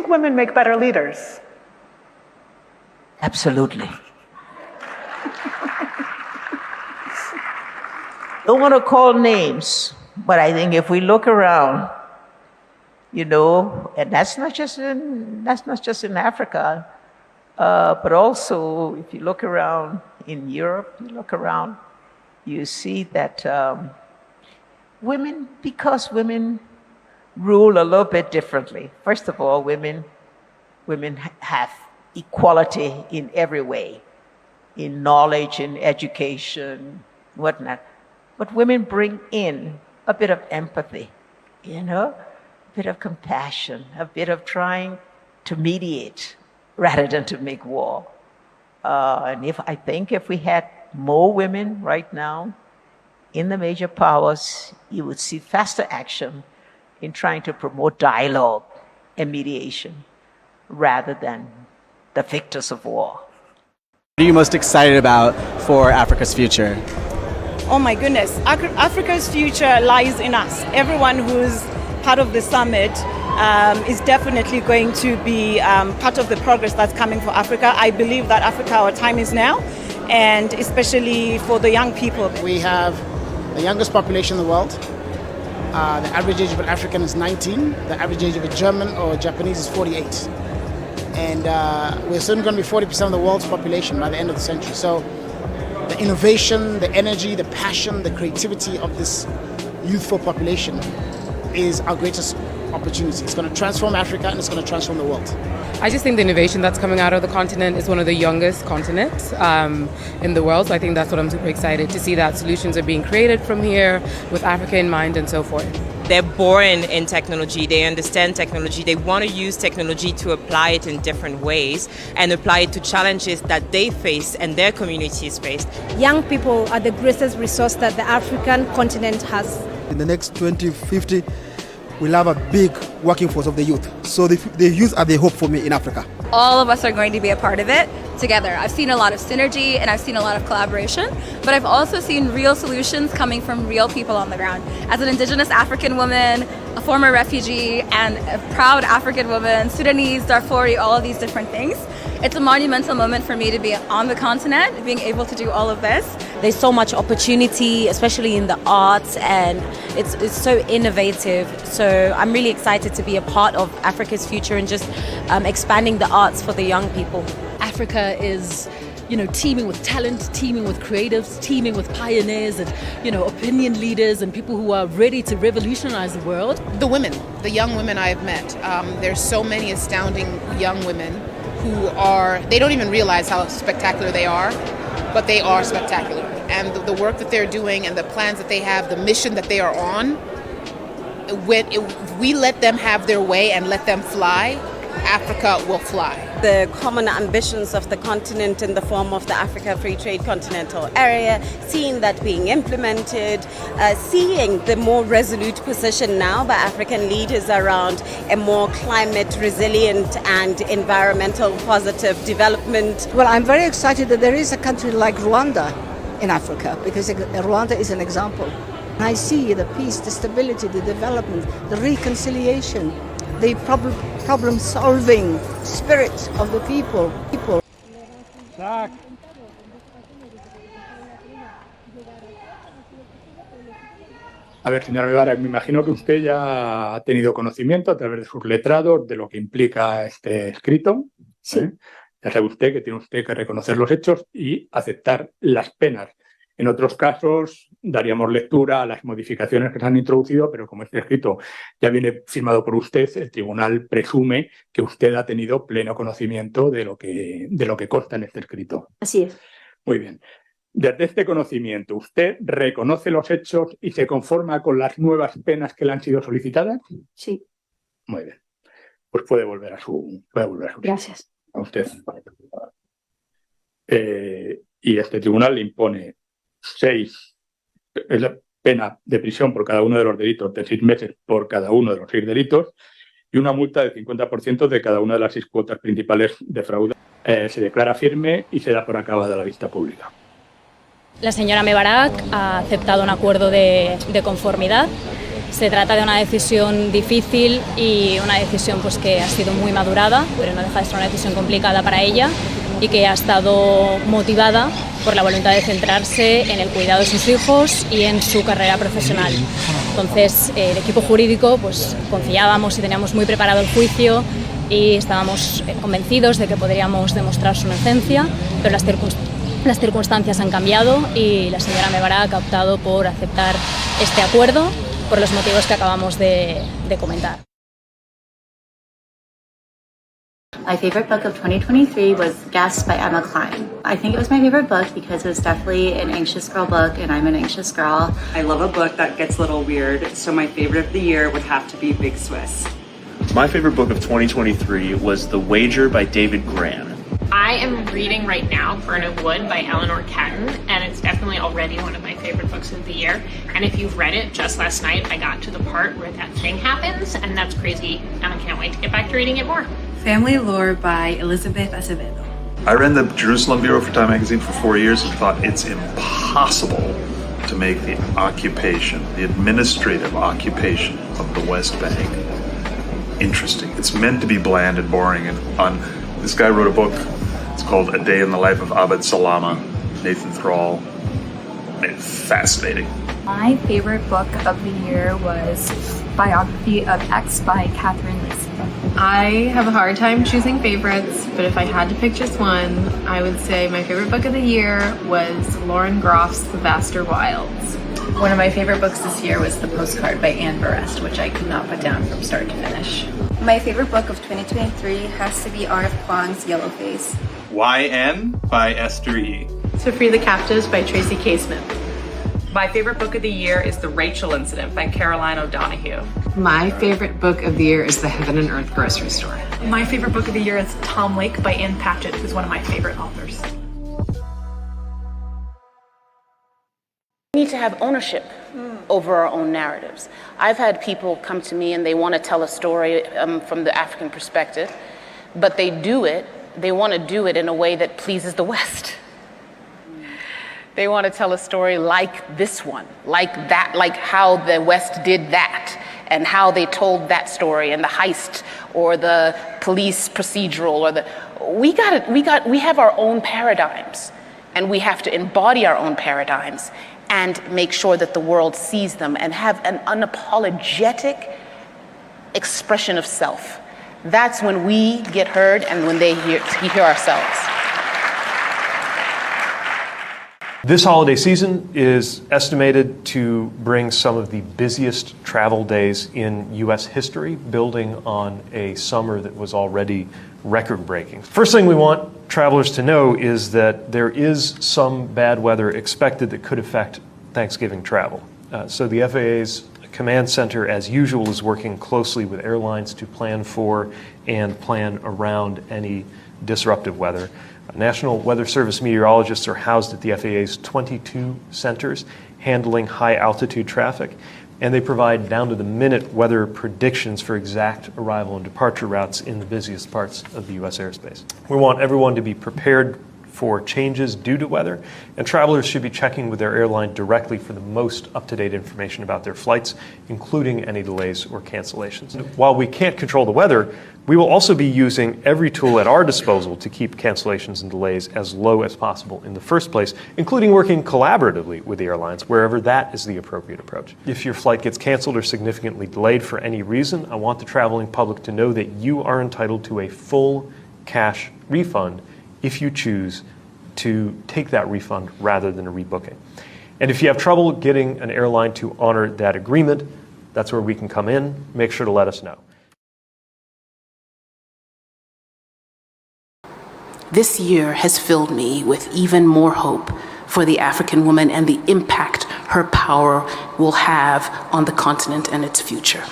think women make better leaders? Absolutely. Don't want to call names, but I think if we look around, you know, and that's not just in Africa, but also if you look around in Europe, you look around, you see that because women rule a little bit differently. First of all, women have equality in every way, in knowledge, in education, whatnot. But women bring in a bit of empathy, you know, a bit of compassion, a bit of trying to mediate rather than to make war. And I think if we had more women right now in the major powers, you would see faster action in trying to promote dialogue and mediation rather than the victors of war. What are you most excited about for Africa's future? Oh my goodness, Africa's future lies in us. Everyone who's part of the summit is definitely going to be part of the progress that's coming for Africa. I believe that Africa, our time is now, and especially for the young people. We have the youngest population in the world. The average age of an African is 19. The average age of a German or Japanese is 48. And we're soon going to be 40% of the world's population by the end of the century. So the innovation, the energy, the passion, the creativity of this youthful population is our greatest opportunity. It's going to transform Africa and it's going to transform the world. I just think the innovation that's coming out of the continent is one of the youngest continents in the world. So I think that's what I'm super excited to see, that solutions are being created from here with Africa in mind and so forth. They're born in technology, they understand technology, they want to use technology to apply it in different ways and apply it to challenges that they face and their communities face. Young people are the greatest resource that the African continent has. In the next 2050, we'll have a big working force of the youth. So the youth are the hope for me in Africa. All of us are going to be a part of it together. I've seen a lot of synergy and I've seen a lot of collaboration, but I've also seen real solutions coming from real people on the ground. As an Indigenous African woman, a former refugee, and a proud African woman, Sudanese, Darfuri, all of these different things, it's a monumental moment for me to be on the continent, being able to do all of this. There's so much opportunity, especially in the arts, and it's so innovative. So I'm really excited to be a part of Africa's future and just expanding the arts for the young people. Africa is, teeming with talent, teeming with creatives, teeming with pioneers and, opinion leaders and people who are ready to revolutionize the world. The women, the young women I've met, there's so many astounding young women who they don't even realize how spectacular they are, but they are spectacular. And the work that they're doing and the plans that they have, the mission that they are on, we let them have their way and let them fly, Africa will fly. The common ambitions of the continent in the form of the Africa Free Trade Continental Area, seeing that being implemented, seeing the more resolute position now by African leaders around a more climate resilient and environmental positive development. Well, I'm very excited that there is a country like Rwanda in Africa, because Rwanda is an example. I see the peace, the stability, the development, the reconciliation, the problem-solving spirit of the people. Dank. A ver, señora Guevara, me imagino que usted ya ha tenido conocimiento a través de sus letrados de lo que implica este escrito. Sí. Ya sabe usted que tiene usted que reconocer los hechos y aceptar las penas. En otros casos daríamos lectura a las modificaciones que se han introducido, pero como este escrito ya viene firmado por usted, el tribunal presume que usted ha tenido pleno conocimiento de lo que consta en este escrito. Así es. Muy bien. Desde este conocimiento, ¿usted reconoce los hechos y se conforma con las nuevas penas que le han sido solicitadas? Sí. Muy bien. Pues puede volver a su... Gracias. A usted. Y este tribunal le impone 6 pena de prisión por cada uno de los delitos, de 6 meses por cada uno de los 6 delitos, y una multa del 50% de cada una de las 6 cuotas principales de fraude. Se declara firme y se da por acabada la vista pública. La señora Mebarak ha aceptado un acuerdo de conformidad Se trata de una decisión difícil y una decisión pues que ha sido muy madurada, pero no deja de ser una decisión complicada para ella y que ha estado motivada por la voluntad de centrarse en el cuidado de sus hijos y en su carrera profesional. Entonces, el equipo jurídico pues confiábamos y teníamos muy preparado el juicio y estábamos convencidos de que podríamos demostrar su inocencia, pero las circunstancias han cambiado y la señora Mebarak ha optado por aceptar este acuerdo por los motivos que acabamos de comentar. My favorite book of 2023 was Guest by Emma Cline. I think it was my favorite book because it was definitely an anxious girl book, and I'm an anxious girl. I love a book that gets a little weird, so my favorite of the year would have to be Big Swiss. My favorite book of 2023 was The Wager by David Grann. I am reading right now Burn of Wood by Eleanor Catton, and it's definitely already one of my favorite books of the year. And if you've read it, just last night I got to the part where that thing happens, and that's crazy, and I can't wait to get back to reading it more. Family Lore by Elizabeth Acevedo. I ran the Jerusalem Bureau for Time Magazine for 4 years and thought it's impossible to make the occupation, the administrative occupation of the West Bank interesting. It's meant to be bland and boring. And this guy wrote a book. It's called A Day in the Life of Abed Salama, Nathan Thrall. It's fascinating. My favorite book of the year was Biography of X by Catherine Lacey. I have a hard time choosing favorites, but if I had to pick just one, I would say my favorite book of the year was Lauren Groff's The Vaster Wilds. One of my favorite books this year was The Postcard by Anne Berest, which I could not put down from start to finish. My favorite book of 2023 has to be R.F. Kuang's Yellowface. YN by Esther E. To Free the Captives by Tracy K. Smith. My favorite book of the year is The Rachel Incident by Caroline O'Donoghue. My favorite book of the year is The Heaven and Earth Grocery Store. My favorite book of the year is Tom Lake by Ann Patchett, who's one of my favorite authors. We need to have ownership over our own narratives. I've had people come to me and they want to tell a story from the African perspective, but they want to do it in a way that pleases the West. They want to tell a story like this one, like that, like how the West did that, and how they told that story, and the heist, or the police procedural, or we have our own paradigms, and we have to embody our own paradigms and make sure that the world sees them and have an unapologetic expression of self. That's when we get heard and when they hear ourselves. This holiday season is estimated to bring some of the busiest travel days in U.S. history, building on a summer that was already record-breaking. First thing we want travelers to know is that there is some bad weather expected that could affect Thanksgiving travel. So the FAA's Command Center, as usual, is working closely with airlines to plan for and plan around any disruptive weather. National Weather Service meteorologists are housed at the FAA's 22 centers handling high-altitude traffic, and they provide down-to-the-minute weather predictions for exact arrival and departure routes in the busiest parts of the U.S. airspace. We want everyone to be prepared for changes due to weather, and travelers should be checking with their airline directly for the most up-to-date information about their flights, including any delays or cancellations. While we can't control the weather, we will also be using every tool at our disposal to keep cancellations and delays as low as possible in the first place, including working collaboratively with the airlines wherever that is the appropriate approach. If your flight gets canceled or significantly delayed for any reason, I want the traveling public to know that you are entitled to a full cash refund if you choose to take that refund rather than a rebooking. And if you have trouble getting an airline to honor that agreement, that's where we can come in. Make sure to let us know. This year has filled me with even more hope for the African woman and the impact her power will have on the continent and its future.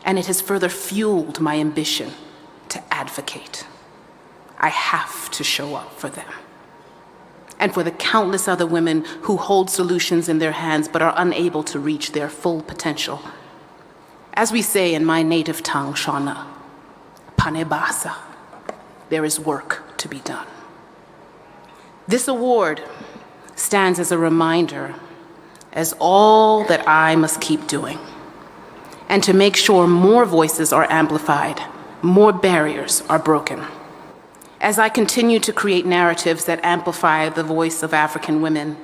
And it has further fueled my ambition to advocate. I have to show up for them. And for the countless other women who hold solutions in their hands but are unable to reach their full potential. As we say in my native tongue, Shona, Panebasa, there is work to be done. This award stands as a reminder as all that I must keep doing and to make sure more voices are amplified, more barriers are broken. As I continue to create narratives that amplify the voice of African women,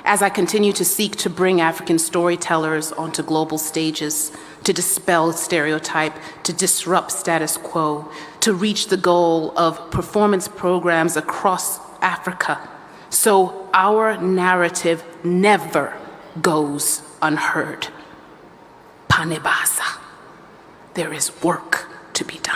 as I continue to seek to bring African storytellers onto global stages, to dispel stereotype, to disrupt status quo, to reach the goal of performance programs across Africa, so our narrative never goes unheard. Panebasa, there is work to be done.